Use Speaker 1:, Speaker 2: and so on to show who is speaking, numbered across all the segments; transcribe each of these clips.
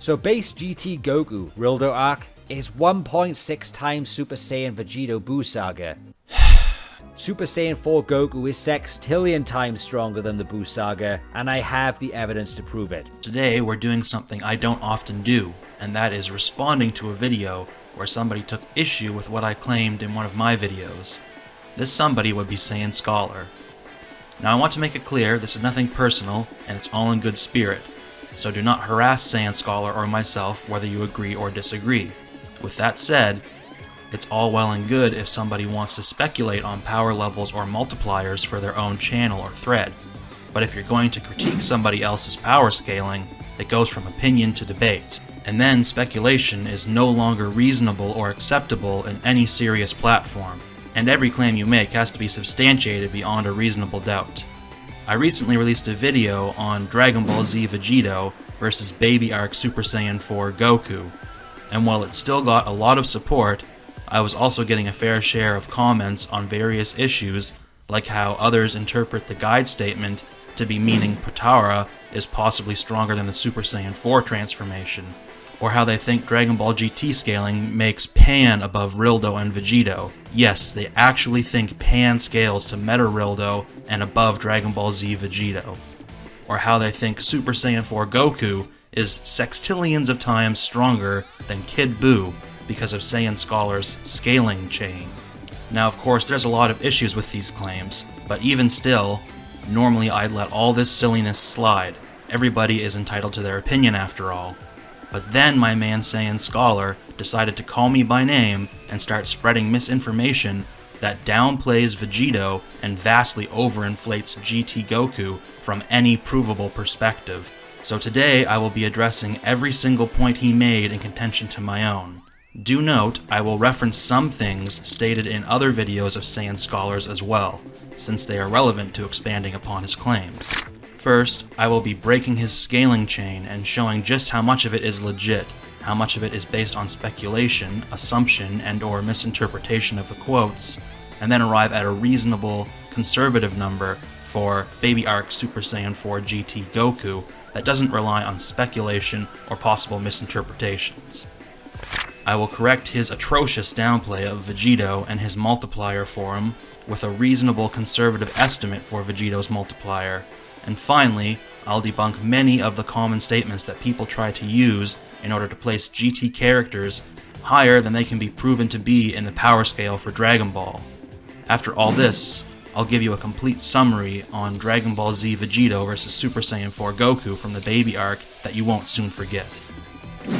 Speaker 1: So base GT Goku Rildo arc is 1.6 times Super Saiyan Vegito Buu Saga. Super Saiyan 4 Goku is sextillion times stronger than the Buu Saga, and I have the evidence to prove it.
Speaker 2: Today we're doing something I don't often do, and that is responding to a video where somebody took issue with what I claimed in one of my videos. This somebody would be Saiyan Scholar. Now I want to make it clear this is nothing personal, and it's all in good spirit, so do not harass Saiyan Scholar or myself whether you agree or disagree. With that said, it's all well and good if somebody wants to speculate on power levels or multipliers for their own channel or thread, but if you're going to critique somebody else's power scaling, it goes from opinion to debate, and then speculation is no longer reasonable or acceptable in any serious platform, and every claim you make has to be substantiated beyond a reasonable doubt. I recently released a video on Dragon Ball Z Vegito versus Baby Arc Super Saiyan 4 Goku, and while it still got a lot of support, I was also getting a fair share of comments on various issues, like how others interpret the guide statement to be meaning Potara is possibly stronger than the Super Saiyan 4 transformation, or how they think Dragon Ball GT scaling makes Pan above Rildo and Vegito. Yes, they actually think Pan scales to Meta Rildo and above Dragon Ball Z Vegito. Or how they think Super Saiyan 4 Goku is sextillions of times stronger than Kidbu because of Saiyan Scholar's scaling chain. Now of course there's a lot of issues with these claims, but even still, normally I'd let all this silliness slide. Everybody is entitled to their opinion after all. But then my man Saiyan Scholar decided to call me by name and start spreading misinformation that downplays Vegito and vastly overinflates GT Goku from any provable perspective. So today I will be addressing every single point he made in contention to my own. Do note, I will reference some things stated in other videos of Saiyan Scholars as well, since they are relevant to expanding upon his claims. First, I will be breaking his scaling chain and showing just how much of it is legit, how much of it is based on speculation, assumption, and/or misinterpretation of the quotes, and then arrive at a reasonable, conservative number for Baby Arc Super Saiyan 4 GT Goku that doesn't rely on speculation or possible misinterpretations. I will correct his atrocious downplay of Vegito and his multiplier form with a reasonable conservative estimate for Vegito's multiplier. And finally, I'll debunk many of the common statements that people try to use in order to place GT characters higher than they can be proven to be in the power scale for Dragon Ball. After all this, I'll give you a complete summary on Dragon Ball Z Vegito vs Super Saiyan 4 Goku from the Baby Arc that you won't soon forget.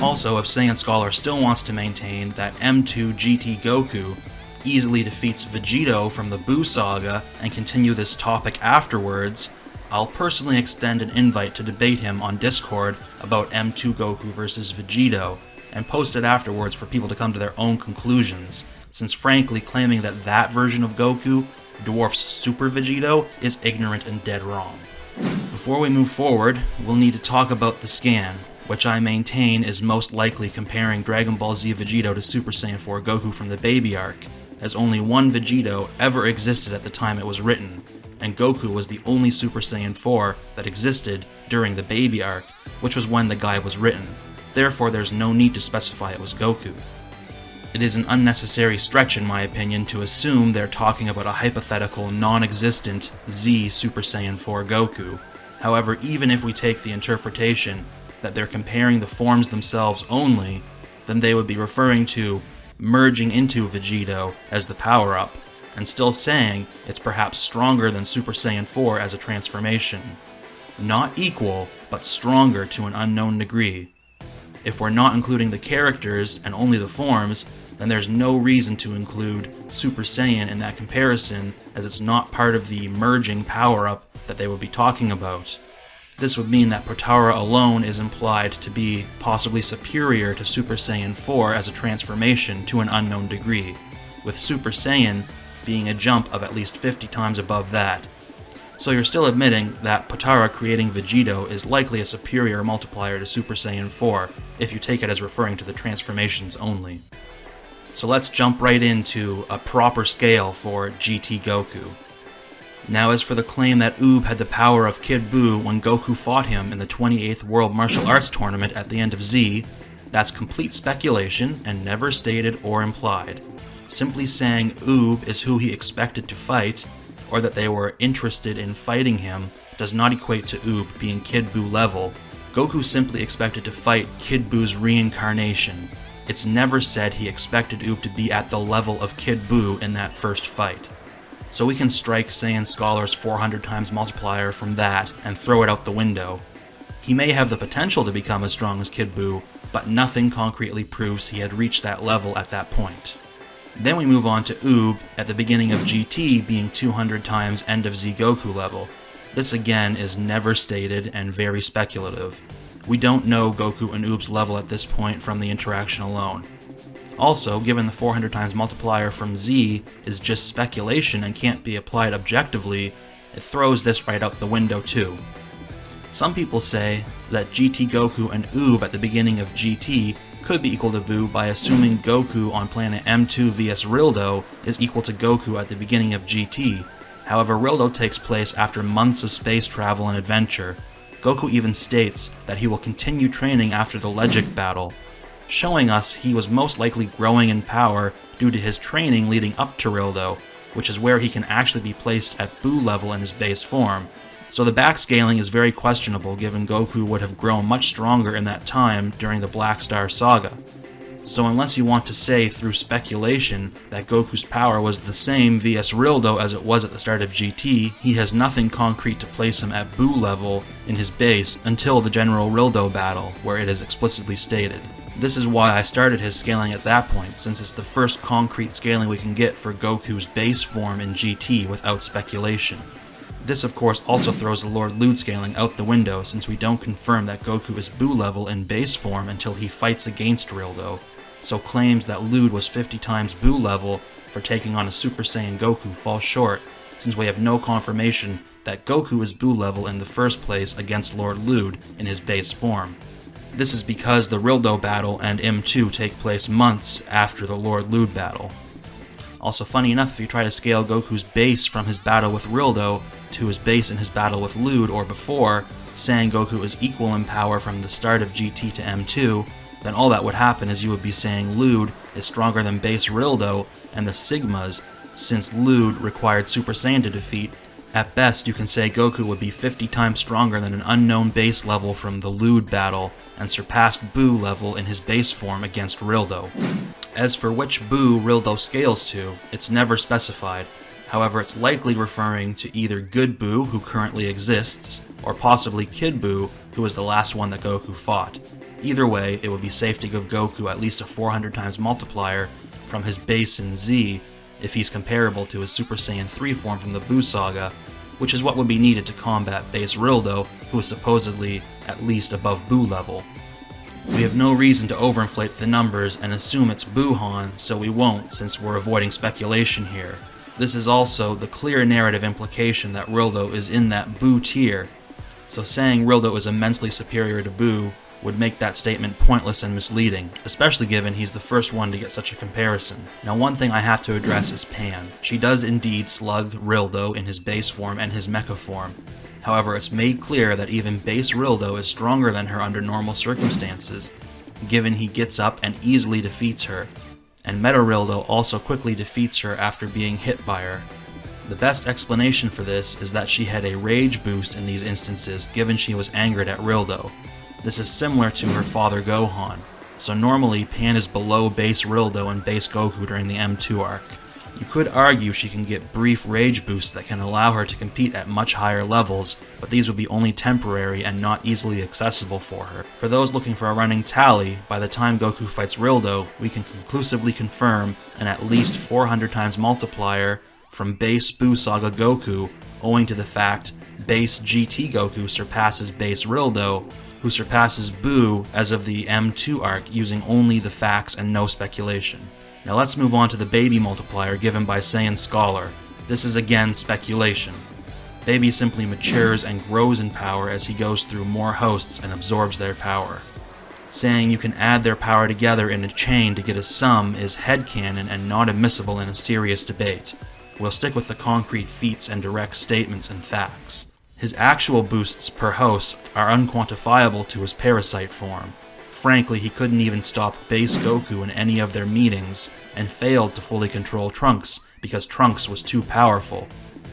Speaker 2: Also, if Saiyan Scholar still wants to maintain that M2 GT Goku easily defeats Vegito from the Buu Saga and continue this topic afterwards, I'll personally extend an invite to debate him on Discord about M2 Goku versus Vegito, and post it afterwards for people to come to their own conclusions, since frankly claiming that that version of Goku dwarfs Super Vegito is ignorant and dead wrong. Before we move forward, we'll need to talk about the scan, which I maintain is most likely comparing Dragon Ball Z Vegito to Super Saiyan 4 Goku from the Baby Arc, as only one Vegito ever existed at the time it was written, and Goku was the only Super Saiyan 4 that existed during the Baby Arc, which was when the guide was written. Therefore, there's no need to specify it was Goku. It is an unnecessary stretch in my opinion to assume they're talking about a hypothetical, non-existent Z Super Saiyan 4 Goku. However, even if we take the interpretation that they're comparing the forms themselves only, then they would be referring to merging into Vegito as the power-up, and still saying it's perhaps stronger than Super Saiyan 4 as a transformation. Not equal, but stronger to an unknown degree. If we're not including the characters and only the forms, then there's no reason to include Super Saiyan in that comparison, as it's not part of the merging power-up that they would be talking about. This would mean that Potara alone is implied to be possibly superior to Super Saiyan 4 as a transformation to an unknown degree, with Super Saiyan being a jump of at least 50 times above that. So you're still admitting that Potara creating Vegito is likely a superior multiplier to Super Saiyan 4, if you take it as referring to the transformations only. So let's jump right into a proper scale for GT Goku. Now as for the claim that Oob had the power of Kidbu when Goku fought him in the 28th World Martial Arts Tournament at the end of Z, that's complete speculation and never stated or implied. Simply saying Oob is who he expected to fight, or that they were interested in fighting him, does not equate to Oob being Kidbu level. Goku simply expected to fight Kidbu's reincarnation. It's never said he expected Oob to be at the level of Kidbu in that first fight. So we can strike Saiyan Scholar's 400 times multiplier from that and throw it out the window. He may have the potential to become as strong as Kidbu, but nothing concretely proves he had reached that level at that point. Then we move on to Oob at the beginning of GT being 200 times end of Z Goku level. This again is never stated and very speculative. We don't know Goku and Oob's level at this point from the interaction alone. Also, given the 400 times multiplier from Z is just speculation and can't be applied objectively, it throws this right out the window too. Some people say that GT Goku and Oob at the beginning of GT could be equal to Buu by assuming Goku on planet M2 vs Rildo is equal to Goku at the beginning of GT. However, Rildo takes place after months of space travel and adventure. Goku even states that he will continue training after the Legic battle, showing us he was most likely growing in power due to his training leading up to Rildo, which is where he can actually be placed at Buu level in his base form. So the backscaling is very questionable given Goku would have grown much stronger in that time during the Black Star Saga. So unless you want to say through speculation that Goku's power was the same vs Rildo as it was at the start of GT, he has nothing concrete to place him at Buu level in his base until the General Rildo battle, where it is explicitly stated. This is why I started his scaling at that point, since it's the first concrete scaling we can get for Goku's base form in GT without speculation. This of course also throws the Lord Lewd scaling out the window, since we don't confirm that Goku is Buu level in base form until he fights against Rildo, so claims that Lewd was 50 times Buu level for taking on a Super Saiyan Goku fall short, since we have no confirmation that Goku is Buu level in the first place against Lord Lewd in his base form. This is because the Rildo battle and M2 take place months after the Lord Lewd battle. Also funny enough, if you try to scale Goku's base from his battle with Rildo to his base in his battle with Lewd or before, saying Goku is equal in power from the start of GT to M2, then all that would happen is you would be saying Lewd is stronger than base Rildo and the Sigmas, since Lewd required Super Saiyan to defeat. At best, you can say Goku would be 50 times stronger than an unknown base level from the Lewd battle, and surpassed Buu level in his base form against Rildo. As for which Buu Rildo scales to, it's never specified. However, it's likely referring to either Good Buu, who currently exists, or possibly Kid Buu, who was the last one that Goku fought. Either way, it would be safe to give Goku at least a 400 times multiplier from his base in Z if he's comparable to his Super Saiyan 3 form from the Buu saga, which is what would be needed to combat base Rildo, who is supposedly at least above Buu level. We have no reason to overinflate the numbers and assume it's Buuhan, so we won't, since we're avoiding speculation here. This is also the clear narrative implication that Rildo is in that Buu tier, so saying Rildo is immensely superior to Buu would make that statement pointless and misleading, especially given he's the first one to get such a comparison. Now, one thing I have to address is Pan. She does indeed slug Rildo in his base form and his mecha form. However, it's made clear that even base Rildo is stronger than her under normal circumstances, given he gets up and easily defeats her, and Meta Rildo also quickly defeats her after being hit by her. The best explanation for this is that she had a rage boost in these instances given she was angered at Rildo. This is similar to her father Gohan, so normally Pan is below base Rildo and base Goku during the M2 arc. You could argue she can get brief rage boosts that can allow her to compete at much higher levels, but these would be only temporary and not easily accessible for her. For those looking for a running tally, by the time Goku fights Rildo, we can conclusively confirm an at least 400 times multiplier from base Buu Saga Goku, owing to the fact base GT Goku surpasses base Rildo, who surpasses Buu as of the M2 arc using only the facts and no speculation. Now let's move on to the baby multiplier given by Saiyan Scholar. This is again speculation. Baby simply matures and grows in power as he goes through more hosts and absorbs their power. Saying you can add their power together in a chain to get a sum is headcanon and not admissible in a serious debate. we'll stick with the concrete feats and direct statements and facts. His actual boosts per host are unquantifiable to his parasite form. Frankly, he couldn't even stop base Goku in any of their meetings, and failed to fully control Trunks because Trunks was too powerful.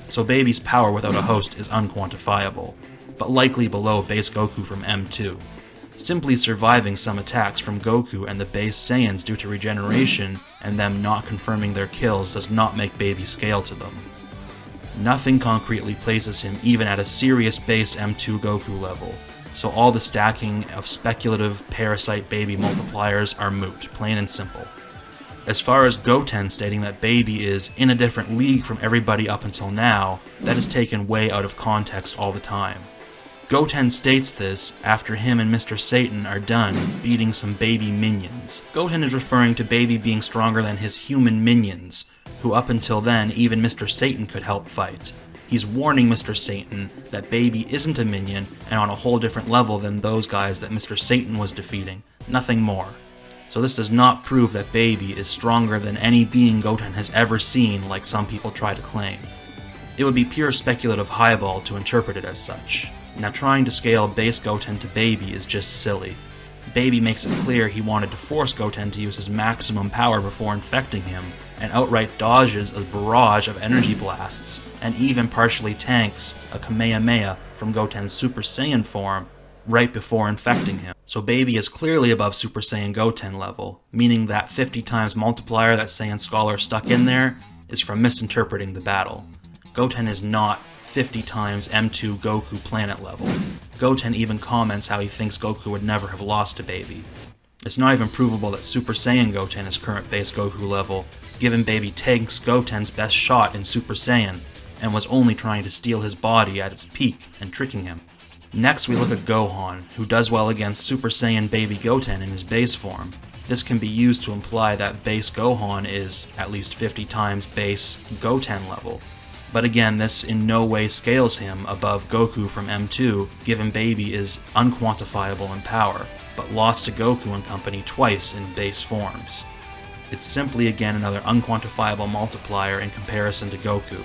Speaker 2: So Baby's power without a host is unquantifiable, but likely below base Goku from M2. Simply surviving some attacks from Goku and the base Saiyans due to regeneration and them not confirming their kills does not make Baby scale to them. Nothing concretely places him even at a serious base M2 Goku level, so all the stacking of speculative parasite Baby multipliers are moot, plain and simple. As far as Goten stating that Baby is in a different league from everybody up until now, that is taken way out of context all the time. Goten states this after him and Mr. Satan are done beating some baby minions. Goten is referring to Baby being stronger than his human minions, who up until then even Mr. Satan could help fight. He's warning Mr. Satan that Baby isn't a minion and on a whole different level than those guys that Mr. Satan was defeating, nothing more. So this does not prove that Baby is stronger than any being Goten has ever seen like some people try to claim. It would be pure speculative highball to interpret it as such. Now trying to scale base Goten to Baby is just silly. Baby makes it clear he wanted to force Goten to use his maximum power before infecting him, and outright dodges a barrage of energy blasts, and even partially tanks a Kamehameha from Goten's Super Saiyan form right before infecting him. So Baby is clearly above Super Saiyan Goten level, meaning that 50 times multiplier that Saiyan Scholar stuck in there is from misinterpreting the battle. Goten is not 50 times M2 Goku planet level. Goten even comments how he thinks Goku would never have lost to Baby. It's not even provable that Super Saiyan Goten is current base Goku level, given Baby tanks Goten's best shot in Super Saiyan, and was only trying to steal his body at its peak and tricking him. Next we look at Gohan, who does well against Super Saiyan Baby Goten in his base form. This can be used to imply that base Gohan is at least 50 times base Goten level. But again, this in no way scales him above Goku from M2, given Baby is unquantifiable in power, but lost to Goku and company twice in base forms. It's simply again another unquantifiable multiplier in comparison to Goku.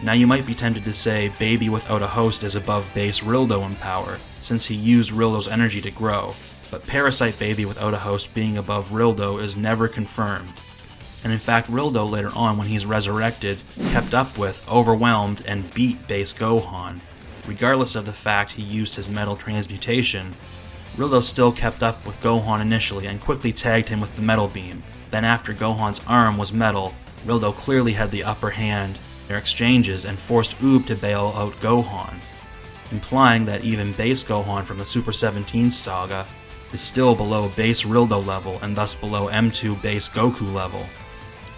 Speaker 2: Now you might be tempted to say Baby without a host is above base Rildo in power, since he used Rildo's energy to grow, but Parasite Baby without a host being above Rildo is never confirmed. And in fact, Rildo later on, when he's resurrected, kept up with, overwhelmed, and beat base Gohan. Regardless of the fact he used his metal transmutation, Rildo still kept up with Gohan initially and quickly tagged him with the metal beam. Then after Gohan's arm was metal, Rildo clearly had the upper hand in their exchanges and forced Oob to bail out Gohan, implying that even base Gohan from the Super 17 saga is still below base Rildo level and thus below M2 base Goku level.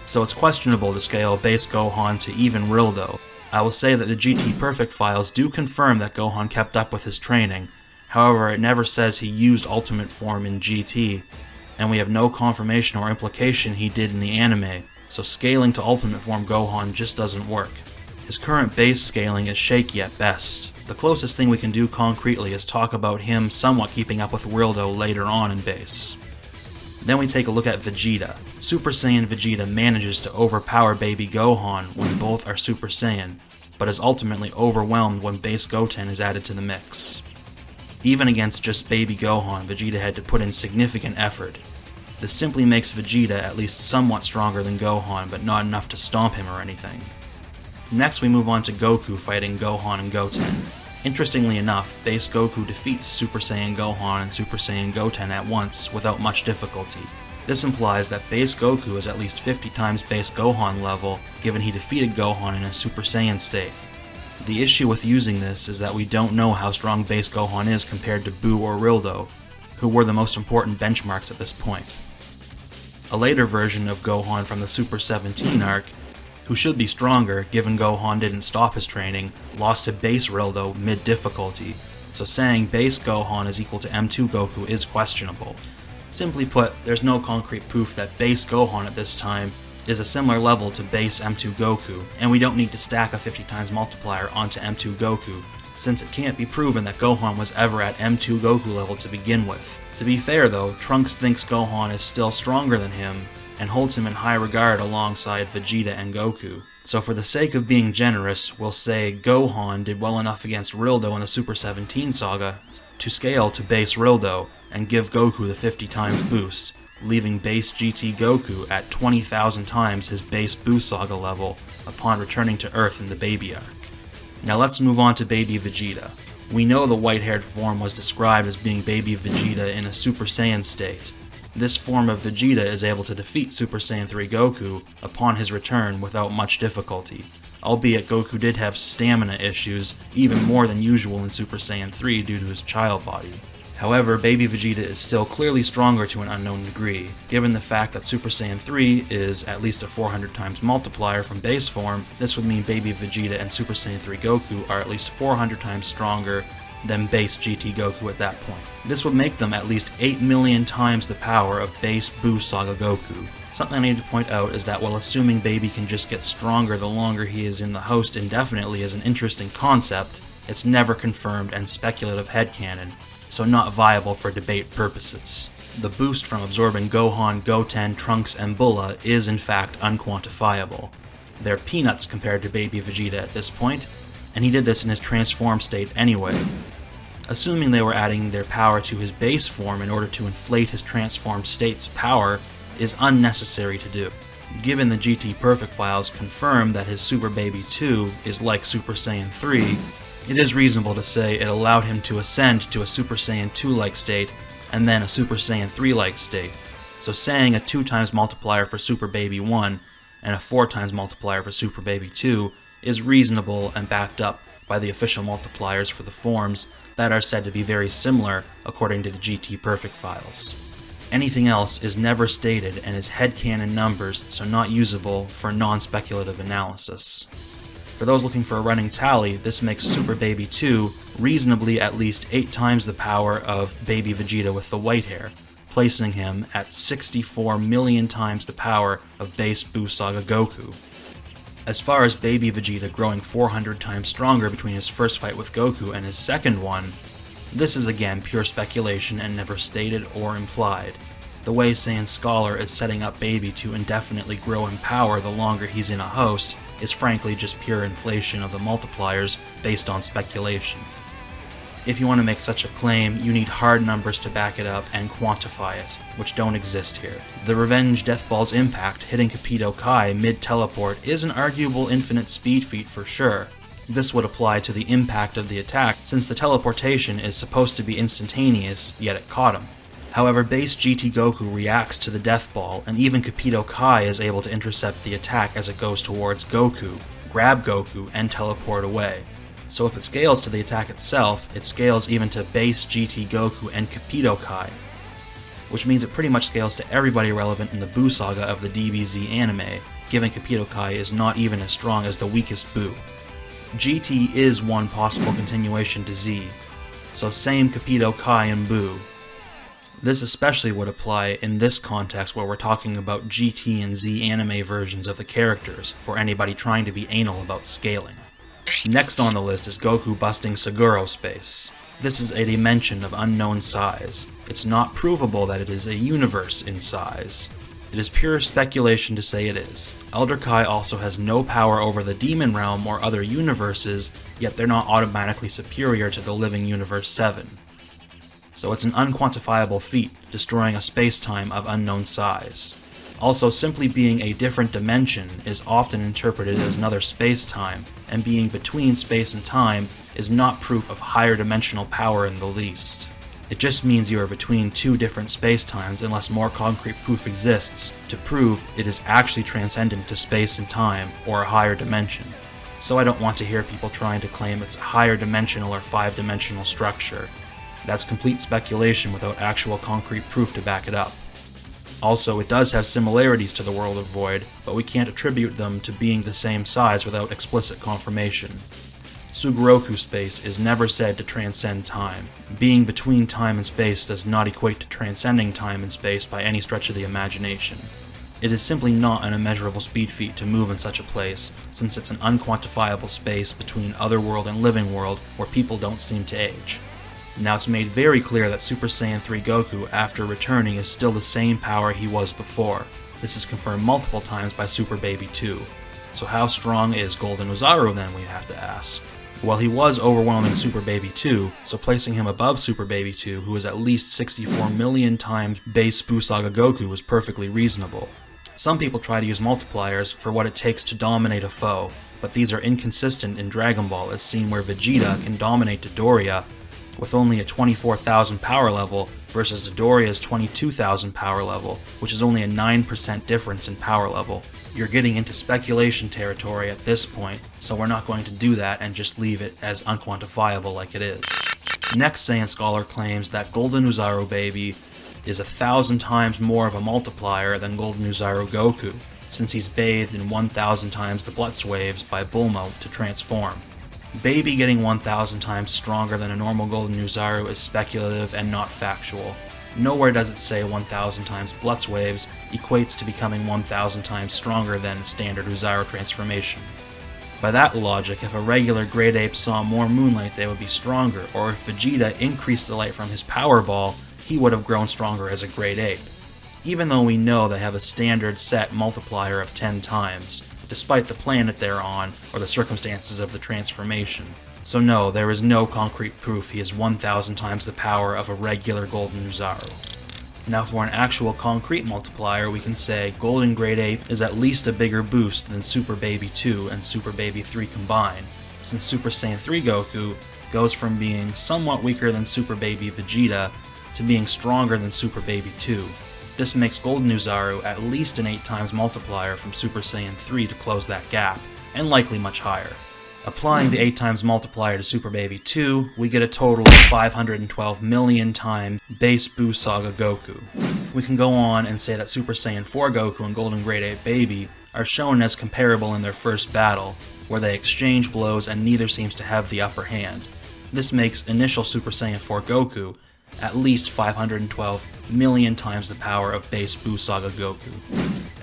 Speaker 2: So it's questionable to scale base Gohan to even Rildo. I will say that the GT Perfect files do confirm that Gohan kept up with his training, however it never says he used Ultimate Form in GT, and we have no confirmation or implication he did in the anime, so scaling to Ultimate Form Gohan just doesn't work. His current base scaling is shaky at best. The closest thing we can do concretely is talk about him somewhat keeping up with Rildo later on in base. Then we take a look at Vegeta. Super Saiyan Vegeta manages to overpower Baby Gohan when both are Super Saiyan, but is ultimately overwhelmed when base Goten is added to the mix. Even against just Baby Gohan, Vegeta had to put in significant effort. This simply makes Vegeta at least somewhat stronger than Gohan, but not enough to stomp him or anything. Next we move on to Goku fighting Gohan and Goten. Interestingly enough, base Goku defeats Super Saiyan Gohan and Super Saiyan Goten at once without much difficulty. This implies that base Goku is at least 50 times base Gohan level, given he defeated Gohan in a Super Saiyan state. The issue with using this is that we don't know how strong base Gohan is compared to Buu or Rildo, who were the most important benchmarks at this point. A later version of Gohan from the Super 17 arc, who should be stronger given Gohan didn't stop his training, lost to base Rildo mid-difficulty, so saying base Gohan is equal to M2 Goku is questionable. Simply put, there's no concrete proof that base Gohan at this time is a similar level to base M2 Goku, and we don't need to stack a 50 times multiplier onto M2 Goku, since it can't be proven that Gohan was ever at M2 Goku level to begin with. To be fair though, Trunks thinks Gohan is still stronger than him, and holds him in high regard alongside Vegeta and Goku, So for the sake of being generous, we'll say Gohan did well enough against Rildo in the Super 17 saga to scale to base Rildo and give Goku the 50 times boost, leaving base GT Goku at 20,000 times his base Buu saga level upon returning to Earth in the Baby arc. Now let's move on to Baby Vegeta. We know the white-haired form was described as being Baby Vegeta in a Super Saiyan state. This form of Vegeta is able to defeat Super Saiyan 3 Goku upon his return without much difficulty, albeit Goku did have stamina issues, even more than usual in Super Saiyan 3 due to his child body. However, Baby Vegeta is still clearly stronger to an unknown degree, given the fact that Super Saiyan 3 is at least a 400 times multiplier from base form. This would mean Baby Vegeta and Super Saiyan 3 Goku are at least 400 times stronger than base GT Goku at that point. This would make them at least 8 million times the power of base Buu Saga Goku. Something I need to point out is that while assuming Baby can just get stronger the longer he is in the host indefinitely is an interesting concept, it's never confirmed and speculative headcanon, so not viable for debate purposes. The boost from absorbing Gohan, Goten, Trunks, and Bulla is in fact unquantifiable. They're peanuts compared to Baby Vegeta at this point, and he did this in his transformed state anyway. Assuming they were adding their power to his base form in order to inflate his transformed state's power is unnecessary to do. Given the GT Perfect files confirm that his Super Baby 2 is like Super Saiyan 3, it is reasonable to say it allowed him to ascend to a Super Saiyan 2-like state and then a Super Saiyan 3-like state. So saying a 2 times multiplier for Super Baby 1 and a 4 times multiplier for Super Baby 2 is reasonable and backed up by the official multipliers for the forms that are said to be very similar according to the GT Perfect files. Anything else is never stated and is headcanon numbers, so not usable for non-speculative analysis. For those looking for a running tally, this makes Super Baby 2 reasonably at least 8 times the power of Baby Vegeta with the white hair, placing him at 64 million times the power of base Buu Saga Goku. As far as Baby Vegeta growing 400 times stronger between his first fight with Goku and his second one, this is again pure speculation and never stated or implied. The way Saiyan Scholar is setting up Baby to indefinitely grow in power the longer he's in a host is frankly just pure inflation of the multipliers based on speculation. If you want to make such a claim, you need hard numbers to back it up and quantify it, which don't exist here. The Revenge Death Ball's impact hitting Capito Kai mid-teleport is an arguable infinite speed feat for sure. This would apply to the impact of the attack since the teleportation is supposed to be instantaneous, yet it caught him. However, base GT Goku reacts to the Death Ball, and even Capito Kai is able to intercept the attack as it goes towards Goku, grab Goku, and teleport away. So if it scales to the attack itself, it scales even to base GT Goku and Capito Kai, which means it pretty much scales to everybody relevant in the Buu saga of the DBZ anime, given Capito Kai is not even as strong as the weakest Buu. GT is one possible continuation to Z, so same Capito Kai and Buu. This especially would apply in this context where we're talking about GT and Z anime versions of the characters for anybody trying to be anal about scaling. Next on the list is Goku busting Seguro space. This is a dimension of unknown size. It's not provable that it is a universe in size. It is pure speculation to say it is. Elder Kai also has no power over the Demon Realm or other universes, yet they're not automatically superior to the Living Universe 7. So it's an unquantifiable feat, destroying a space-time of unknown size. Also, simply being a different dimension is often interpreted as another space-time, and being between space and time is not proof of higher dimensional power in the least. It just means you are between two different space-times unless more concrete proof exists to prove it is actually transcendent to space and time or a higher dimension. So I don't want to hear people trying to claim it's a higher dimensional or 5-dimensional structure. That's complete speculation without actual concrete proof to back it up. Also, it does have similarities to the World of Void, but we can't attribute them to being the same size without explicit confirmation. Sugoroku space is never said to transcend time. Being between time and space does not equate to transcending time and space by any stretch of the imagination. It is simply not an immeasurable speed feat to move in such a place, since it's an unquantifiable space between Otherworld and Living World where people don't seem to age. Now it's made very clear that Super Saiyan 3 Goku after returning is still the same power he was before. This is confirmed multiple times by Super Baby 2. So how strong is Golden Ozaru then, we have to ask? Well, he was overwhelming Super Baby 2, so placing him above Super Baby 2, who is at least 64 million times base Buu Saga Goku, was perfectly reasonable. Some people try to use multipliers for what it takes to dominate a foe, but these are inconsistent in Dragon Ball, as seen where Vegeta can dominate Dodoria with only a 24,000 power level versus Dodoria's 22,000 power level, which is only a 9% difference in power level. You're getting into speculation territory at this point, so we're not going to do that and just leave it as unquantifiable like it is. Next Saiyan Scholar claims that Golden Ozaru Baby is 1,000 times more of a multiplier than Golden Ozaru Goku, since he's bathed in 1,000 times the Blitz waves by Bulma to transform. Baby getting 1,000 times stronger than a normal Golden Ozaru is speculative and not factual. Nowhere does it say 1,000 times Blitz waves equates to becoming 1,000 times stronger than a standard Ozaru transformation. By that logic, if a regular Great Ape saw more moonlight, they would be stronger, or if Vegeta increased the light from his Power Ball, he would have grown stronger as a Great Ape. Even though we know they have a standard set multiplier of 10 times, despite the planet they're on or the circumstances of the transformation. So no, there is no concrete proof he is 1,000 times the power of a regular Golden Ozaru. Now for an actual concrete multiplier, we can say Golden Great Ape is at least a bigger boost than Super Baby 2 and Super Baby 3 combined, since Super Saiyan 3 Goku goes from being somewhat weaker than Super Baby Vegeta to being stronger than Super Baby 2. This makes Golden Ozaru at least an 8 times multiplier from Super Saiyan 3 to close that gap, and likely much higher. Applying the 8 times multiplier to Super Baby 2, we get a total of 512 million times base Buu Saga Goku. We can go on and say that Super Saiyan 4 Goku and Golden Great Ape Baby are shown as comparable in their first battle, where they exchange blows and neither seems to have the upper hand. This makes initial Super Saiyan 4 Goku at least 512 million times the power of base Buu Saga Goku.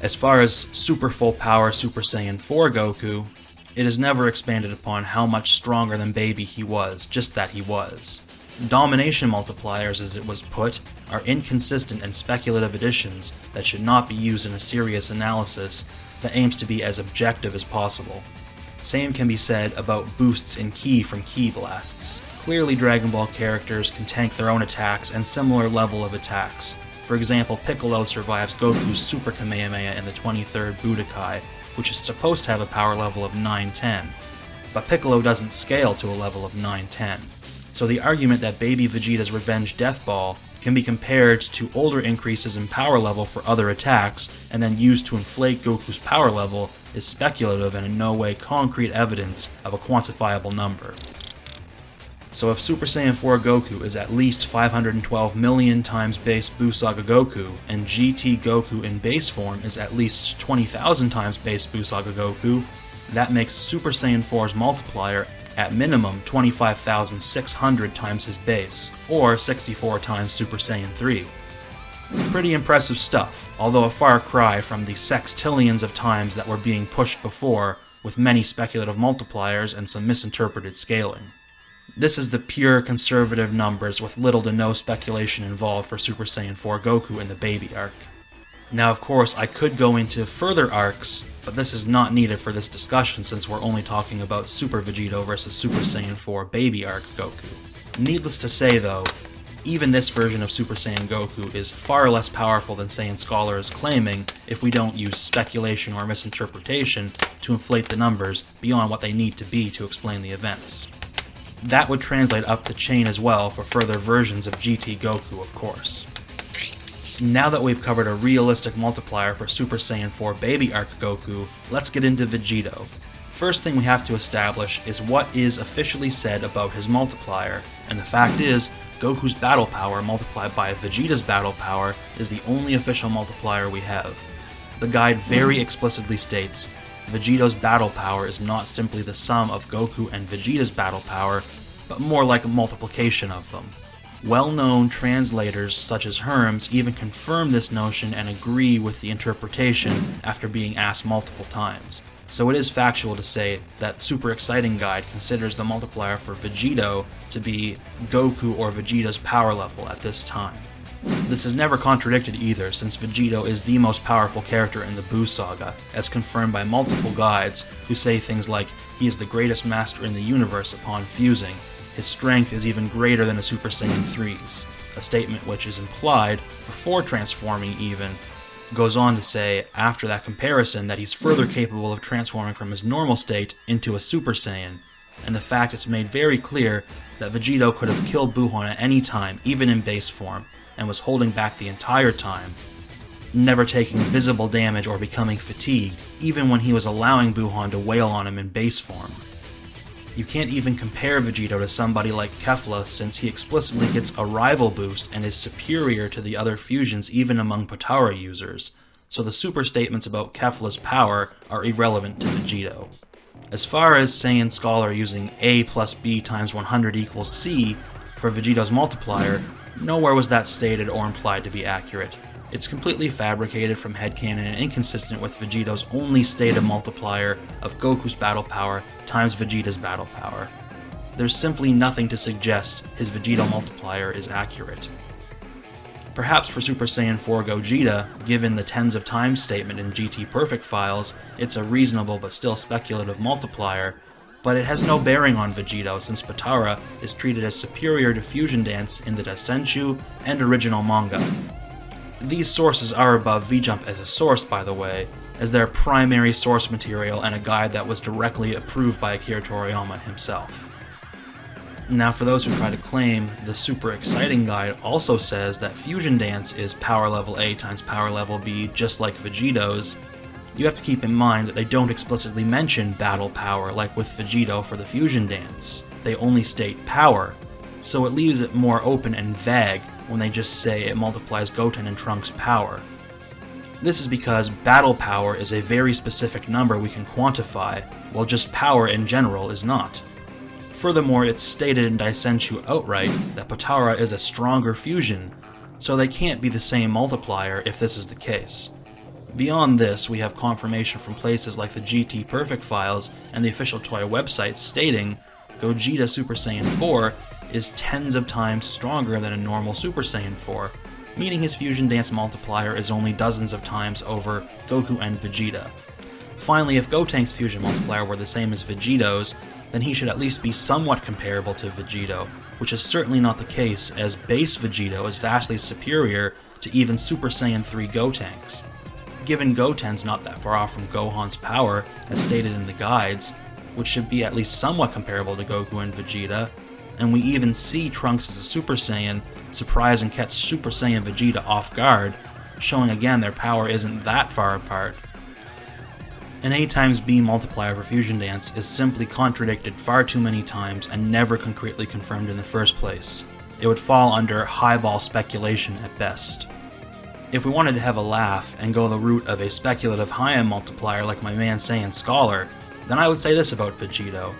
Speaker 2: As far as super full power Super Saiyan 4 Goku, it is never expanded upon how much stronger than Baby he was, just that he was. Domination multipliers, as it was put, are inconsistent and speculative additions that should not be used in a serious analysis that aims to be as objective as possible. Same can be said about boosts in ki from ki blasts. Clearly Dragon Ball characters can tank their own attacks and similar level of attacks. For example, Piccolo survives Goku's Super Kamehameha in the 23rd Budokai, which is supposed to have a power level of 910, but Piccolo doesn't scale to a level of 910. So the argument that Baby Vegeta's Revenge Death Ball can be compared to older increases in power level for other attacks and then used to inflate Goku's power level is speculative and in no way concrete evidence of a quantifiable number. So if Super Saiyan 4 Goku is at least 512 million times base Buu Saga Goku, and GT Goku in base form is at least 20,000 times base Buu Saga Goku, that makes Super Saiyan 4's multiplier at minimum 25,600 times his base, or 64 times Super Saiyan 3. Pretty impressive stuff, although a far cry from the sextillions of times that were being pushed before, with many speculative multipliers and some misinterpreted scaling. This is the pure conservative numbers with little to no speculation involved for Super Saiyan 4 Goku in the Baby arc. Now of course I could go into further arcs, but this is not needed for this discussion since we're only talking about Super Vegito versus Super Saiyan 4 Baby arc Goku. Needless to say though, even this version of Super Saiyan Goku is far less powerful than Saiyan Scholar is claiming if we don't use speculation or misinterpretation to inflate the numbers beyond what they need to be to explain the events. That would translate up the chain as well for further versions of GT Goku, of course. Now that we've covered a realistic multiplier for Super Saiyan 4 Baby Arc Goku, let's get into Vegito. First thing we have to establish is what is officially said about his multiplier, and the fact is, Goku's battle power multiplied by Vegeta's battle power is the only official multiplier we have. The guide very explicitly states, Vegito's battle power is not simply the sum of Goku and Vegeta's battle power, but more like a multiplication of them. Well-known translators such as Herms even confirm this notion and agree with the interpretation after being asked multiple times. So it is factual to say that Super Exciting Guide considers the multiplier for Vegito to be Goku or Vegeta's power level at this time. This is never contradicted either, since Vegito is the most powerful character in the Buu saga, as confirmed by multiple guides who say things like, he is the greatest master in the universe upon fusing, his strength is even greater than a Super Saiyan 3's, a statement which is implied before transforming even, goes on to say, after that comparison, that he's further capable of transforming from his normal state into a Super Saiyan, and the fact it's made very clear that Vegito could have killed Buuhan at any time, even in base form, and was holding back the entire time, never taking visible damage or becoming fatigued, even when he was allowing Buuhan to wail on him in base form. You can't even compare Vegito to somebody like Kefla, since he explicitly gets a rival boost and is superior to the other fusions even among Potara users, so the super statements about Kefla's power are irrelevant to Vegito. As far as Saiyan Scholar using A plus B times 100 equals C for Vegito's multiplier, nowhere was that stated or implied to be accurate. It's completely fabricated from headcanon and inconsistent with Vegito's only stated multiplier of Goku's battle power times Vegeta's battle power. There's simply nothing to suggest his Vegito multiplier is accurate. Perhaps for Super Saiyan 4 Gogeta, given the tens of times statement in GT Perfect files, it's a reasonable but still speculative multiplier, but it has no bearing on Vegito since Potara is treated as superior to Fusion Dance in the Daisenshu and original manga. These sources are above V-Jump as a source, by the way, as their primary source material and a guide that was directly approved by Akira Toriyama himself. Now for those who try to claim the super exciting guide also says that Fusion Dance is power level A times power level B just like Vegito's, you have to keep in mind that they don't explicitly mention battle power like with Vegito for the Fusion Dance. They only state power, so it leaves it more open and vague when they just say it multiplies Goten and Trunks' power. This is because battle power is a very specific number we can quantify, while just power in general is not. Furthermore, it's stated in Daisenshu outright that Potara is a stronger fusion, so they can't be the same multiplier if this is the case. Beyond this, we have confirmation from places like the GT Perfect files and the official toy website stating Gogeta Super Saiyan 4 is tens of times stronger than a normal Super Saiyan 4, meaning his Fusion Dance multiplier is only dozens of times over Goku and Vegeta. Finally, if Gotenks' fusion multiplier were the same as Vegito's, then he should at least be somewhat comparable to Vegito, which is certainly not the case as base Vegito is vastly superior to even Super Saiyan 3 Gotenks. Given Goten's not that far off from Gohan's power, as stated in the guides, which should be at least somewhat comparable to Goku and Vegeta, and we even see Trunks as a Super Saiyan surprise and catch Super Saiyan Vegeta off guard, showing again their power isn't that far apart. An A times B multiplier for Fusion Dance is simply contradicted far too many times and never concretely confirmed in the first place. It would fall under highball speculation at best. If we wanted to have a laugh and go the route of a speculative high-end multiplier like my man Saiyan Scholar, then I would say this about Vegito.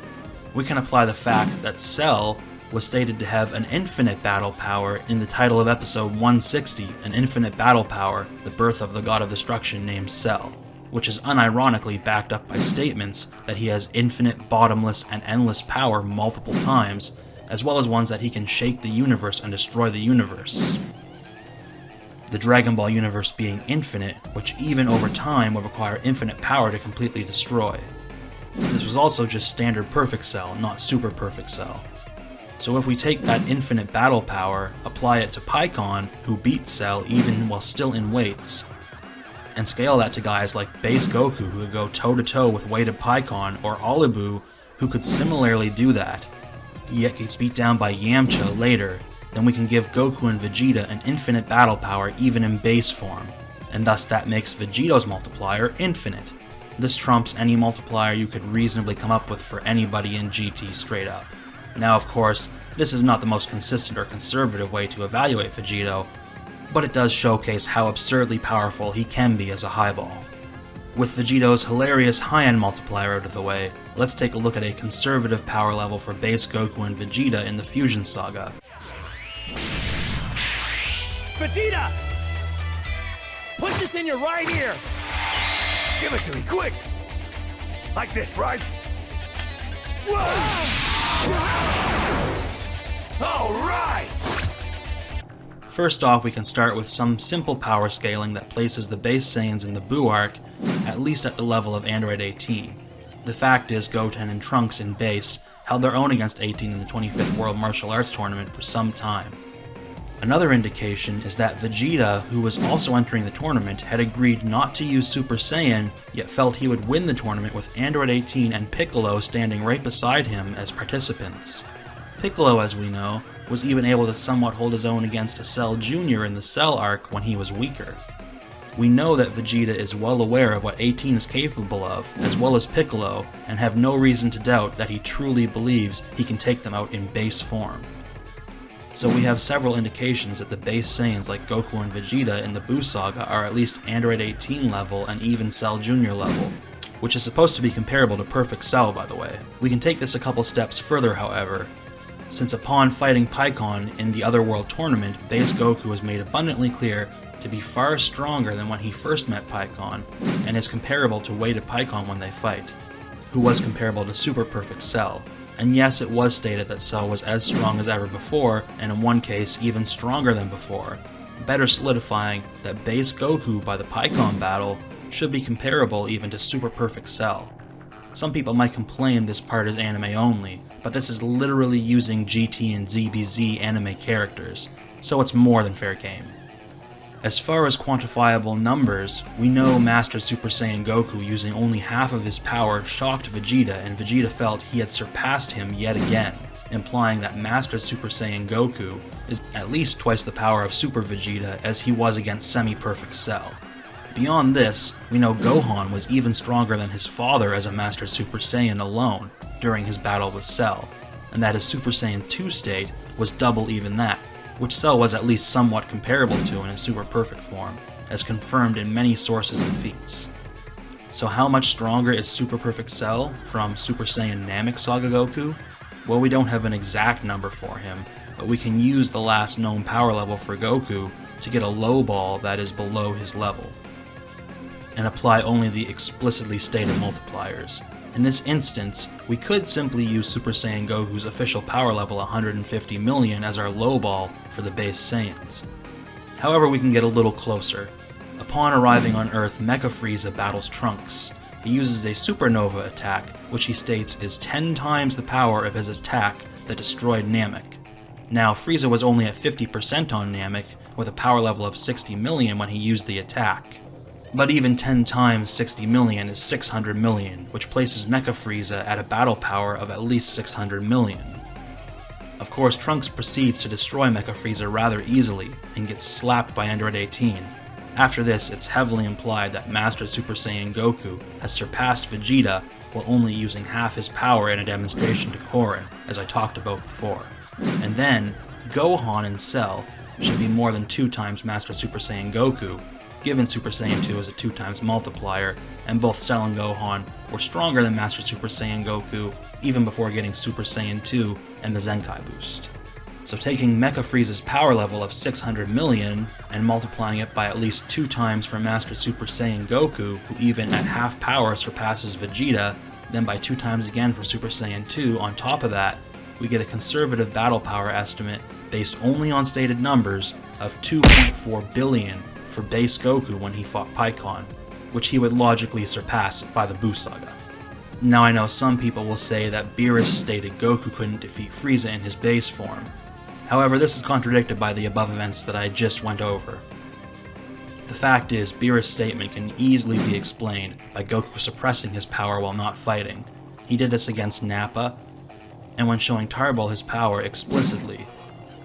Speaker 2: We can apply the fact that Cell was stated to have an infinite battle power in the title of episode 160, an infinite battle power, the birth of the god of destruction named Cell, which is unironically backed up by statements that he has infinite, bottomless, and endless power multiple times, as well as ones that he can shake the universe and destroy the universe. The Dragon Ball universe being infinite, which even over time would require infinite power to completely destroy. This was also just standard Perfect Cell, not Super Perfect Cell. So if we take that infinite battle power, apply it to Pikkon, who beat Cell even while still in weights, and scale that to guys like Base Goku, who could go toe-to-toe with weighted Pikkon, or Olibu, who could similarly do that, yet gets beat down by Yamcha later, then we can give Goku and Vegeta an infinite battle power even in base form, and thus that makes Vegito's multiplier infinite. This trumps any multiplier you could reasonably come up with for anybody in GT straight up. Now of course, this is not the most consistent or conservative way to evaluate Vegito, but it does showcase how absurdly powerful he can be as a highball. With Vegito's hilarious high-end multiplier out of the way, let's take a look at a conservative power level for base Goku and Vegeta in the Fusion Saga.
Speaker 3: Vegeta! Put this in your right ear! Give it to me, quick! Like this, right? Whoa! All right!
Speaker 2: First off, we can start with some simple power scaling that places the base Saiyans in the Buu arc at least at the level of Android 18. The fact is, Goten and Trunks in base held their own against 18 in the 25th World Martial Arts Tournament for some time. Another indication is that Vegeta, who was also entering the tournament, had agreed not to use Super Saiyan, yet felt he would win the tournament with Android 18 and Piccolo standing right beside him as participants. Piccolo, as we know, was even able to somewhat hold his own against Cell Jr. in the Cell arc when he was weaker. We know that Vegeta is well aware of what 18 is capable of, as well as Piccolo, and have no reason to doubt that he truly believes he can take them out in base form. So we have several indications that the base Saiyans like Goku and Vegeta in the Buu Saga are at least Android 18 level and even Cell Jr. level, which is supposed to be comparable to Perfect Cell, by the way. We can take this a couple steps further, however, since upon fighting Pikkon in the Otherworld tournament, base Goku was made abundantly clear to be far stronger than when he first met Pikkon, and is comparable to weighted Pikkon when they fight, who was comparable to Super Perfect Cell. And yes, it was stated that Cell was as strong as ever before, and in one case, even stronger than before, better solidifying that base Goku by the Pikkon battle should be comparable even to Super Perfect Cell. Some people might complain this part is anime only, but this is literally using GT and ZBZ anime characters, so it's more than fair game. As far as quantifiable numbers, we know Master Super Saiyan Goku using only half of his power shocked Vegeta, and Vegeta felt he had surpassed him yet again, implying that Master Super Saiyan Goku is at least twice the power of Super Vegeta as he was against Semi-Perfect Cell. Beyond this, we know Gohan was even stronger than his father as a Master Super Saiyan alone during his battle with Cell, and that his Super Saiyan 2 state was double even that, which Cell was at least somewhat comparable to in his super perfect form, as confirmed in many sources and feats. So how much stronger is Super Perfect Cell from Super Saiyan Namek Saga Goku? Well, we don't have an exact number for him, but we can use the last known power level for Goku to get a low ball that is below his level, and apply only the explicitly stated multipliers. In this instance, we could simply use Super Saiyan Goku's official power level 150 million as our lowball for the base Saiyans. However, we can get a little closer. Upon arriving on Earth, Mecha Frieza battles Trunks. He uses a supernova attack, which he states is 10 times the power of his attack that destroyed Namek. Now, Frieza was only at 50% on Namek, with a power level of 60 million when he used the attack. But even 10 times 60 million is 600 million, which places Mecha Frieza at a battle power of at least 600 million. Of course, Trunks proceeds to destroy Mecha Frieza rather easily, and gets slapped by Android 18. After this, it's heavily implied that Master Super Saiyan Goku has surpassed Vegeta while only using half his power in a demonstration to Korin, as I talked about before. And then, Gohan and Cell should be more than 2 times Master Super Saiyan Goku, given Super Saiyan 2 as a 2 times multiplier, and both Cell and Gohan were stronger than Master Super Saiyan Goku even before getting Super Saiyan 2 and the Zenkai boost. So taking Mecha Frieza's power level of 600 million and multiplying it by at least 2 times for Master Super Saiyan Goku, who even at half power surpasses Vegeta, then by 2 times again for Super Saiyan 2 on top of that, we get a conservative battle power estimate based only on stated numbers of 2.4 billion for base Goku when he fought Pikkon, which he would logically surpass by the Buu Saga. Now I know some people will say that Beerus stated Goku couldn't defeat Frieza in his base form. However, this is contradicted by the above events that I just went over. The fact is, Beerus' statement can easily be explained by Goku suppressing his power while not fighting. He did this against Nappa, and when showing Tarbell his power explicitly,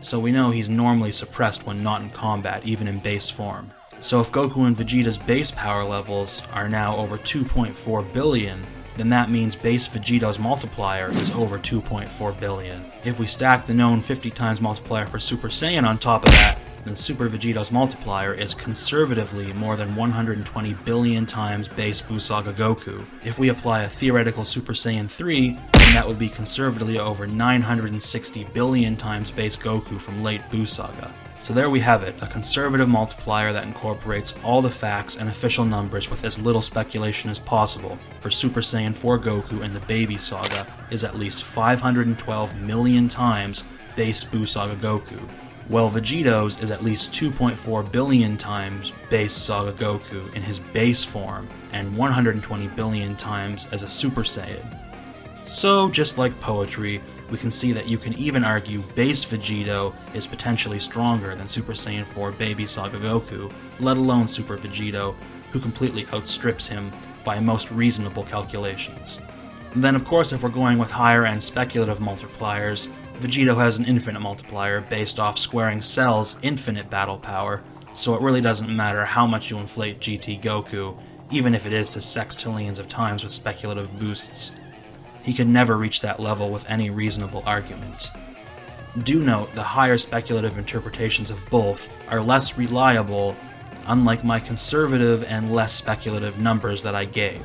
Speaker 2: so we know he's normally suppressed when not in combat, even in base form. So if Goku and Vegeta's base power levels are now over 2.4 billion, then that means base Vegito's multiplier is over 2.4 billion. If we stack the known 50 times multiplier for Super Saiyan on top of that, then Super Vegito's multiplier is conservatively more than 120 billion times base Buu Saga Goku. If we apply a theoretical Super Saiyan 3, then that would be conservatively over 960 billion times base Goku from late Buu Saga. So there we have it, a conservative multiplier that incorporates all the facts and official numbers with as little speculation as possible for Super Saiyan 4 Goku in the Baby Saga is at least 512 million times base Buu Saga Goku, Well, Vegito's is at least 2.4 billion times base Saga Goku in his base form, and 120 billion times as a Super Saiyan. So, just like poetry, we can see that you can even argue base Vegito is potentially stronger than Super Saiyan 4 baby Saga Goku, let alone Super Vegito, who completely outstrips him by most reasonable calculations. And then, of course, if we're going with higher end speculative multipliers, Vegito has an infinite multiplier based off squaring Cell's infinite battle power, so it really doesn't matter how much you inflate GT Goku, even if it is to sextillions of times with speculative boosts. He could never reach that level with any reasonable argument. Do note, the higher speculative interpretations of both are less reliable, unlike my conservative and less speculative numbers that I gave.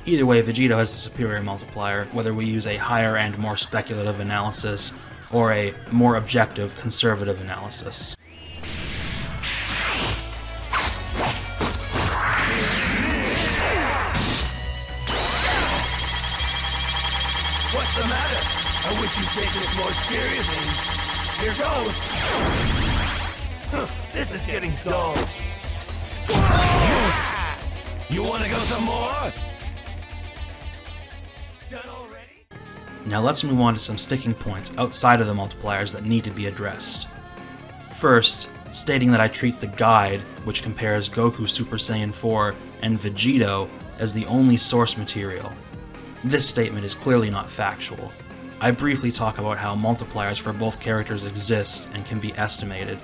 Speaker 2: Either way, Vegito has the superior multiplier, whether we use a higher and more speculative analysis, or a more objective conservative analysis.
Speaker 3: What's the matter? I wish you'd taken it more seriously. Here goes. This is getting dull. You want to go some more? Done already?
Speaker 2: Now let's move on to some sticking points outside of the multipliers that need to be addressed. First, stating that I treat the guide, which compares Goku Super Saiyan 4 and Vegito, as the only source material. This statement is clearly not factual. I briefly talk about how multipliers for both characters exist and can be estimated,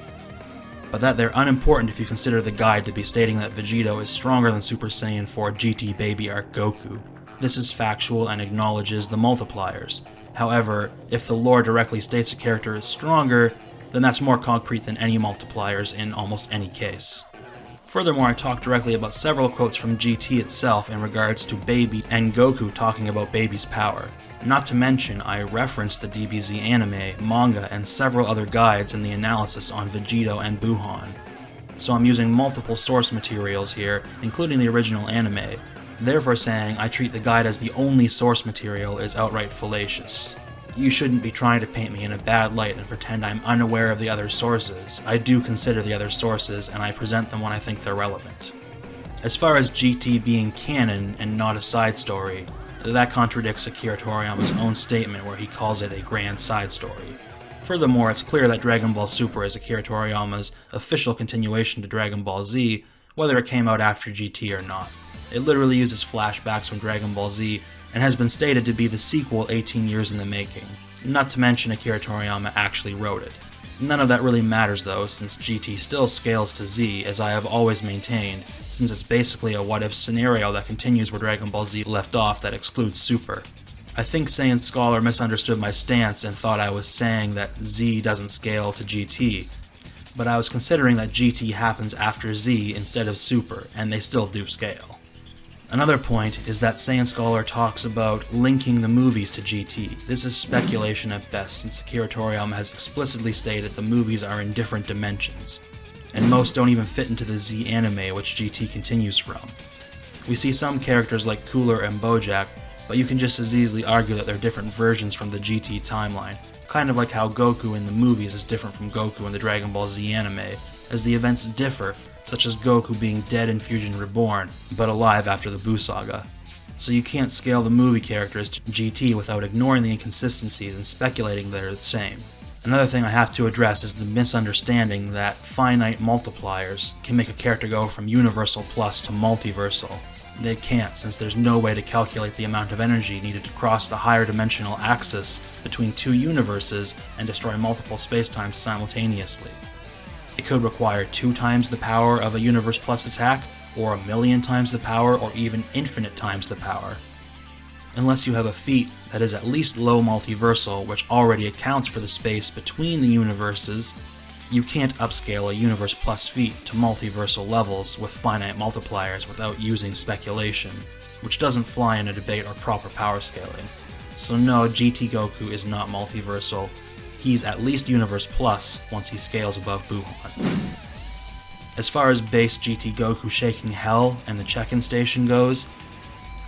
Speaker 2: but that they're unimportant if you consider the guide to be stating that Vegito is stronger than Super Saiyan 4 GT Baby Arc Goku. This is factual and acknowledges the multipliers. However, if the lore directly states a character is stronger, then that's more concrete than any multipliers in almost any case. Furthermore, I talk directly about several quotes from GT itself in regards to Baby and Goku talking about Baby's power. Not to mention, I reference the DBZ anime, manga, and several other guides in the analysis on Vegito and Buhan. So I'm using multiple source materials here, including the original anime. Therefore saying I treat the guide as the only source material is outright fallacious. You shouldn't be trying to paint me in a bad light and pretend I'm unaware of the other sources. I do consider the other sources, and I present them when I think they're relevant. As far as GT being canon and not a side story, that contradicts Akira Toriyama's own statement where he calls it a grand side story. Furthermore, it's clear that Dragon Ball Super is Akira Toriyama's official continuation to Dragon Ball Z, whether it came out after GT or not. It literally uses flashbacks from Dragon Ball Z and has been stated to be the sequel 18 years in the making. Not to mention Akira Toriyama actually wrote it. None of that really matters though, since GT still scales to Z, as I have always maintained, since it's basically a what-if scenario that continues where Dragon Ball Z left off that excludes Super. I think Saiyan Scholar misunderstood my stance and thought I was saying that Z doesn't scale to GT, but I was considering that GT happens after Z instead of Super, and they still do scale. Another point is that Saiyan Scholar talks about linking the movies to GT. This is speculation at best, since Akira Toriyama has explicitly stated the movies are in different dimensions, and most don't even fit into the Z anime which GT continues from. We see some characters like Cooler and Bojack, but you can just as easily argue that they're different versions from the GT timeline, kind of like how Goku in the movies is different from Goku in the Dragon Ball Z anime, as the events differ, such as Goku being dead in Fusion Reborn, but alive after the Buu Saga. So you can't scale the movie characters to GT without ignoring the inconsistencies and speculating they're the same. Another thing I have to address is the misunderstanding that finite multipliers can make a character go from universal plus to multiversal. They can't, since there's no way to calculate the amount of energy needed to cross the higher dimensional axis between two universes and destroy multiple spacetimes simultaneously. It could require 2 times the power of a Universe Plus attack, or 1,000,000 times the power, or even infinite times the power. Unless you have a feat that is at least low multiversal, which already accounts for the space between the universes, you can't upscale a Universe Plus feat to multiversal levels with finite multipliers without using speculation, which doesn't fly in a debate or proper power scaling. So no, GT Goku is not multiversal. He's at least Universe Plus once he scales above Buhan. As far as base GT Goku shaking hell and the check-in station goes,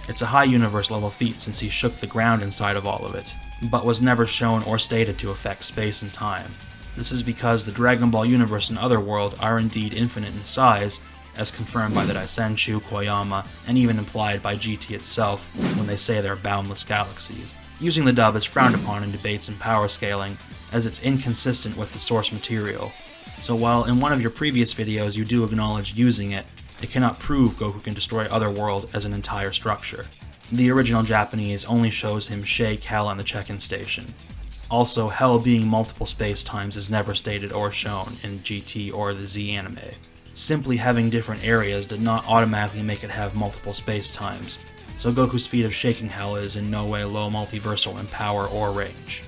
Speaker 2: it's a high universe level feat since he shook the ground inside of all of it, but was never shown or stated to affect space and time. This is because the Dragon Ball universe and Otherworld are indeed infinite in size, as confirmed by the Daisenshu, Koyama, and even implied by GT itself when they say they're boundless galaxies. Using the dub is frowned upon in debates and power scaling, as it's inconsistent with the source material. So while in one of your previous videos you do acknowledge using it, it cannot prove Goku can destroy Otherworld as an entire structure. The original Japanese only shows him shake Hell on the check-in station. Also, Hell being multiple space-times is never stated or shown in GT or the Z anime. Simply having different areas did not automatically make it have multiple space-times, so Goku's feat of shaking Hell is in no way low multiversal in power or range.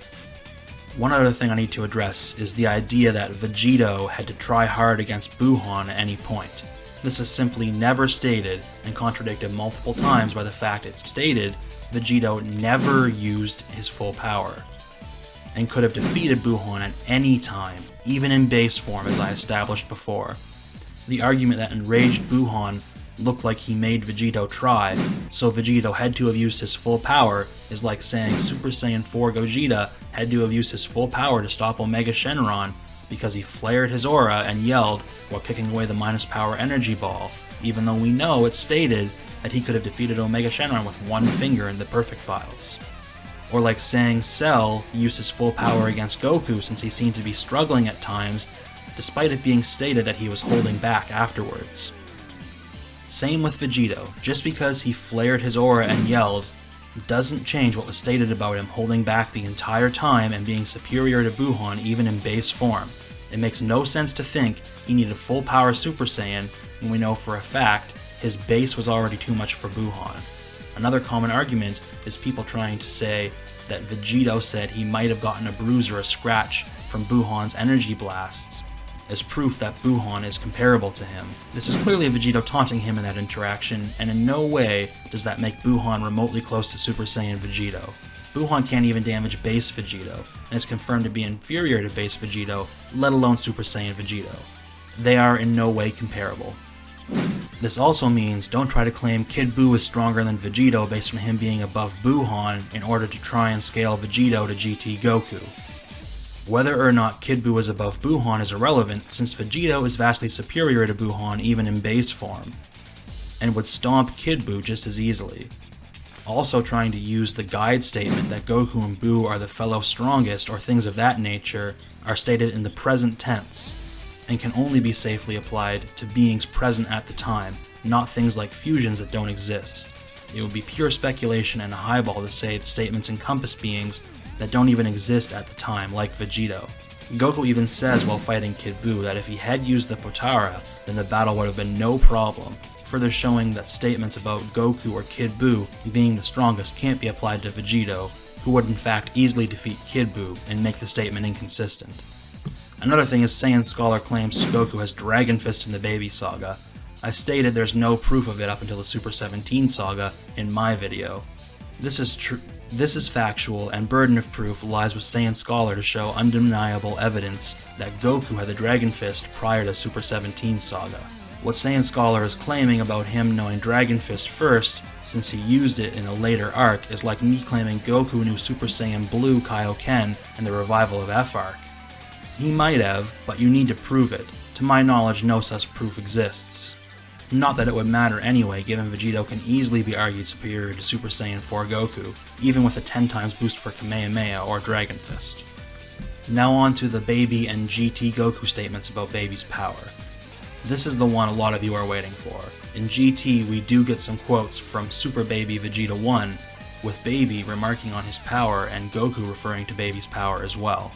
Speaker 2: One other thing I need to address is the idea that Vegito had to try hard against Buuhan at any point. This is simply never stated and contradicted multiple times by the fact it's stated Vegito never used his full power, and could have defeated Buuhan at any time, even in base form as I established before. The argument that enraged Buuhan looked like he made Vegito try, so Vegito had to have used his full power, is like saying Super Saiyan 4 Gogeta had to have used his full power to stop Omega Shenron because he flared his aura and yelled while kicking away the minus power energy ball, even though we know it's stated that he could have defeated Omega Shenron with one finger in the perfect files. Or like saying Cell used his full power against Goku since he seemed to be struggling at times, despite it being stated that he was holding back afterwards. Same with Vegito, just because he flared his aura and yelled, doesn't change what was stated about him holding back the entire time and being superior to Buuhan even in base form. It makes no sense to think he needed full power Super Saiyan when we know for a fact his base was already too much for Buuhan. Another common argument is people trying to say that Vegito said he might have gotten a bruise or a scratch from Buuhan's energy blasts, as proof that Buuhan is comparable to him. This is clearly Vegito taunting him in that interaction, and in no way does that make Buuhan remotely close to Super Saiyan Vegito. Buuhan can't even damage base Vegito, and is confirmed to be inferior to base Vegito, let alone Super Saiyan Vegito. They are in no way comparable. This also means don't try to claim Kidbu is stronger than Vegito based on him being above Buuhan in order to try and scale Vegito to GT Goku. Whether or not Kidbu is above Buuhan is irrelevant, since Vegito is vastly superior to Buuhan even in base form, and would stomp Kidbu just as easily. Also trying to use the guide statement that Goku and Buu are the fellow strongest or things of that nature are stated in the present tense, and can only be safely applied to beings present at the time, not things like fusions that don't exist. It would be pure speculation and a highball to say the statements encompass beings that don't even exist at the time, like Vegito. Goku even says while fighting Kidbu that if he had used the Potara, then the battle would have been no problem, further showing that statements about Goku or Kidbu being the strongest can't be applied to Vegito, who would in fact easily defeat Kidbu and make the statement inconsistent. Another thing is Saiyan Scholar claims Goku has Dragon Fist in the Baby Saga. I stated there's no proof of it up until the Super 17 Saga in my video. This is factual, and burden of proof lies with Saiyan Scholar to show undeniable evidence that Goku had the Dragon Fist prior to Super 17 Saga. What Saiyan Scholar is claiming about him knowing Dragon Fist first, since he used it in a later arc, is like me claiming Goku knew Super Saiyan Blue Kaioken in the revival of F arc. He might have, but you need to prove it. To my knowledge, no such proof exists. Not that it would matter anyway, given Vegito can easily be argued superior to Super Saiyan 4 Goku, even with a 10 times boost for Kamehameha or Dragon Fist. Now on to the Baby and GT Goku statements about Baby's power. This is the one a lot of you are waiting for. In GT, we do get some quotes from Super Baby Vegeta 1, with Baby remarking on his power and Goku referring to Baby's power as well.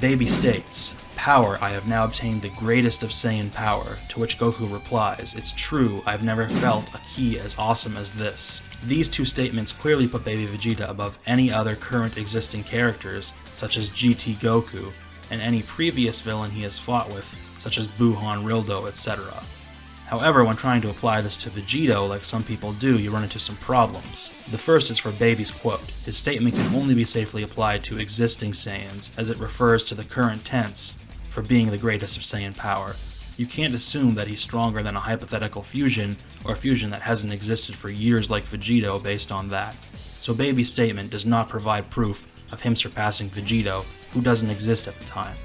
Speaker 2: Baby states, "Power, I have now obtained the greatest of Saiyan power," to which Goku replies, "It's true, I've never felt a ki as awesome as this." These two statements clearly put Baby Vegeta above any other current existing characters, such as GT Goku, and any previous villain he has fought with, such as Buuhan, Rildo, etc. However, when trying to apply this to Vegito, like some people do, you run into some problems. The first is for Baby's quote. His statement can only be safely applied to existing Saiyans, as it refers to the current tense for being the greatest of Saiyan power. You can't assume that he's stronger than a hypothetical fusion, or a fusion that hasn't existed for years like Vegito based on that. So Baby's statement does not provide proof of him surpassing Vegito, who doesn't exist at the time.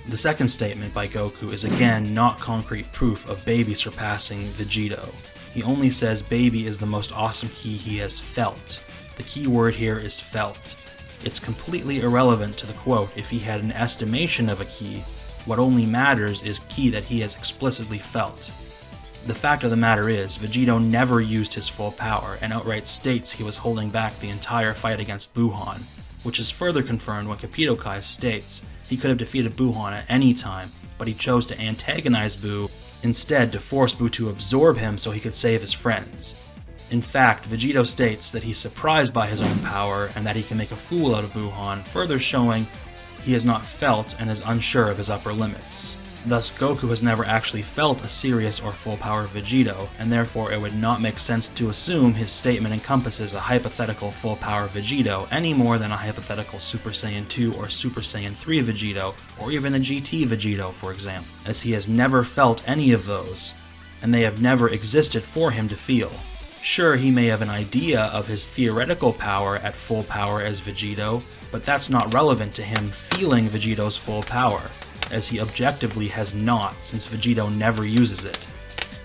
Speaker 2: The second statement by Goku is again not concrete proof of Baby surpassing Vegito. He only says Baby is the most awesome ki he has felt. The key word here is felt. It's completely irrelevant to the quote if he had an estimation of a ki. What only matters is ki that he has explicitly felt. The fact of the matter is, Vegito never used his full power and outright states he was holding back the entire fight against Buhan, which is further confirmed when Capito Kai states he could have defeated Buhan at any time, but he chose to antagonize Buu instead to force Buu to absorb him so he could save his friends. In fact, Vegito states that he's surprised by his own power and that he can make a fool out of Buhan, further showing he has not felt and is unsure of his upper limits. Thus, Goku has never actually felt a serious or full power Vegito, and therefore it would not make sense to assume his statement encompasses a hypothetical full power Vegito any more than a hypothetical Super Saiyan 2 or Super Saiyan 3 Vegito, or even a GT Vegito, for example, as he has never felt any of those, and they have never existed for him to feel. Sure, he may have an idea of his theoretical power at full power as Vegito, but that's not relevant to him feeling Vegito's full power, as he objectively has not, since Vegito never uses it.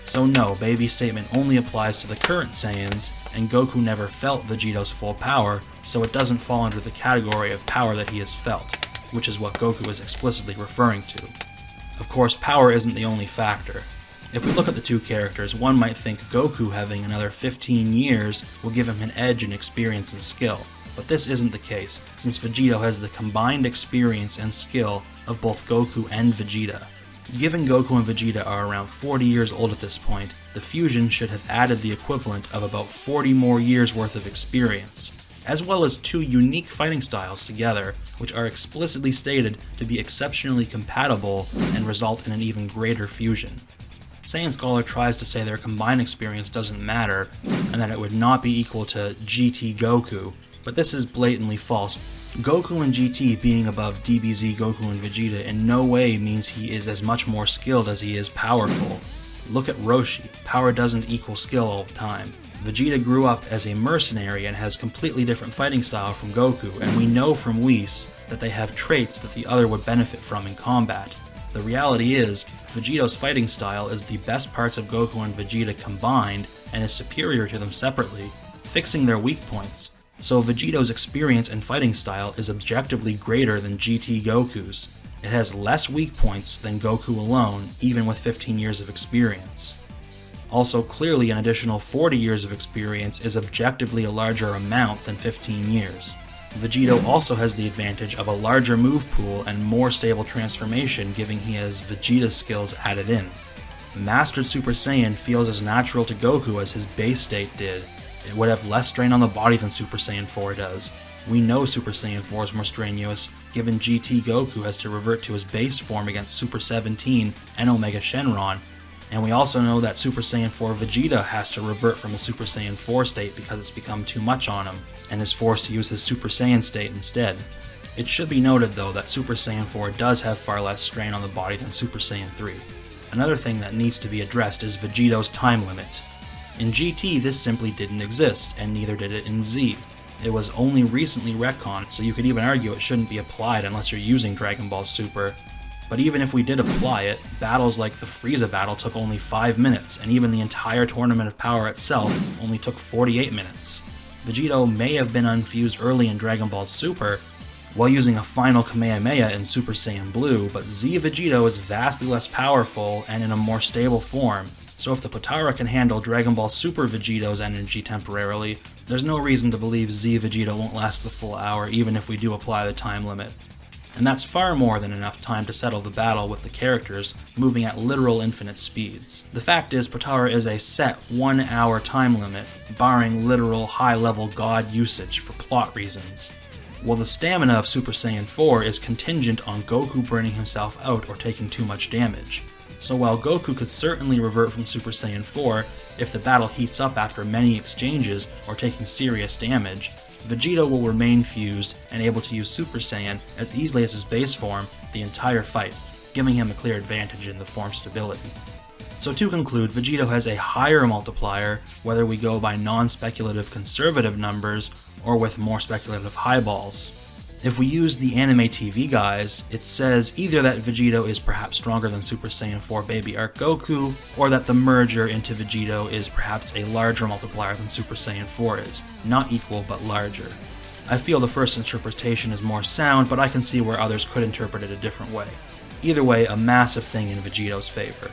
Speaker 2: So no, Baby's statement only applies to the current Saiyans, and Goku never felt Vegito's full power, so it doesn't fall under the category of power that he has felt, which is what Goku is explicitly referring to. Of course, power isn't the only factor. If we look at the two characters, one might think Goku having another 15 years will give him an edge in experience and skill, but this isn't the case, since Vegito has the combined experience and skill of both Goku and Vegeta. Given Goku and Vegeta are around 40 years old at this point, the fusion should have added the equivalent of about 40 more years worth of experience, as well as two unique fighting styles together, which are explicitly stated to be exceptionally compatible and result in an even greater fusion. Saiyan Scholar tries to say their combined experience doesn't matter, and that it would not be equal to GT Goku, but this is blatantly false. Goku and GT being above DBZ Goku and Vegeta in no way means he is as much more skilled as he is powerful. Look at Roshi, power doesn't equal skill all the time. Vegeta grew up as a mercenary and has completely different fighting style from Goku, and we know from Whis that they have traits that the other would benefit from in combat. The reality is, Vegito's fighting style is the best parts of Goku and Vegeta combined and is superior to them separately, fixing their weak points. So Vegito's experience and fighting style is objectively greater than GT Goku's. It has less weak points than Goku alone, even with 15 years of experience. Also, clearly an additional 40 years of experience is objectively a larger amount than 15 years. Vegito also has the advantage of a larger move pool and more stable transformation, given he has Vegeta's skills added in. Mastered Super Saiyan feels as natural to Goku as his base state did. It would have less strain on the body than Super Saiyan 4 does. We know Super Saiyan 4 is more strenuous, given GT Goku has to revert to his base form against Super 17 and Omega Shenron, and we also know that Super Saiyan 4 Vegeta has to revert from a Super Saiyan 4 state because it's become too much on him, and is forced to use his Super Saiyan state instead. It should be noted though that Super Saiyan 4 does have far less strain on the body than Super Saiyan 3. Another thing that needs to be addressed is Vegito's time limit. In GT, this simply didn't exist, and neither did it in Z. It was only recently retconned, so you could even argue it shouldn't be applied unless you're using Dragon Ball Super. But even if we did apply it, battles like the Frieza battle took only 5 minutes, and even the entire Tournament of Power itself only took 48 minutes. Vegito may have been unfused early in Dragon Ball Super, while using a final Kamehameha in Super Saiyan Blue, but Z Vegito is vastly less powerful and in a more stable form. So if the Potara can handle Dragon Ball Super Vegito's energy temporarily, there's no reason to believe Z Vegito won't last the full hour even if we do apply the time limit. And that's far more than enough time to settle the battle with the characters moving at literal infinite speeds. The fact is, Potara is a set 1 hour time limit, barring literal high-level god usage for plot reasons. While the stamina of Super Saiyan 4 is contingent on Goku burning himself out or taking too much damage. So while Goku could certainly revert from Super Saiyan 4 if the battle heats up after many exchanges or taking serious damage, Vegito will remain fused and able to use Super Saiyan as easily as his base form the entire fight, giving him a clear advantage in the form stability. So to conclude, Vegito has a higher multiplier, whether we go by non-speculative conservative numbers or with more speculative highballs. If we use the anime TV guys, it says either that Vegito is perhaps stronger than Super Saiyan 4 Baby Arc Goku, or that the merger into Vegito is perhaps a larger multiplier than Super Saiyan 4 is, not equal but larger. I feel the first interpretation is more sound, but I can see where others could interpret it a different way. Either way, a massive thing in Vegito's favor.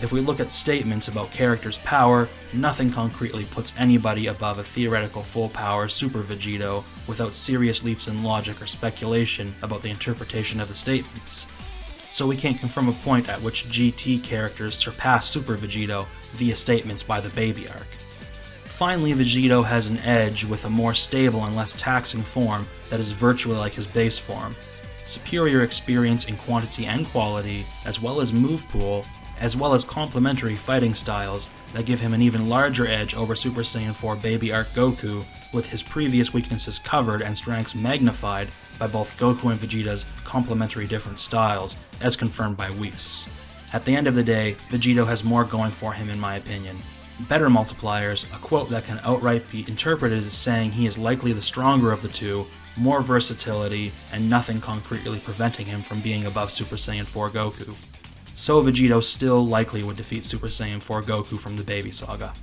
Speaker 2: If we look at statements about characters' power, nothing concretely puts anybody above a theoretical full power Super Vegito without serious leaps in logic or speculation about the interpretation of the statements. So we can't confirm a point at which GT characters surpass Super Vegito via statements by the Baby Arc. Finally, Vegito has an edge with a more stable and less taxing form that is virtually like his base form. Superior experience in quantity and quality, as well as move pool, as well as complementary fighting styles that give him an even larger edge over Super Saiyan 4 Baby Arc Goku, with his previous weaknesses covered and strengths magnified by both Goku and Vegeta's complementary different styles, as confirmed by Whis. At the end of the day, Vegito has more going for him in my opinion. Better multipliers, a quote that can outright be interpreted as saying he is likely the stronger of the two, more versatility, and nothing concretely preventing him from being above Super Saiyan 4 Goku. So Vegito still likely would defeat Super Saiyan 4 Goku from the Baby Saga.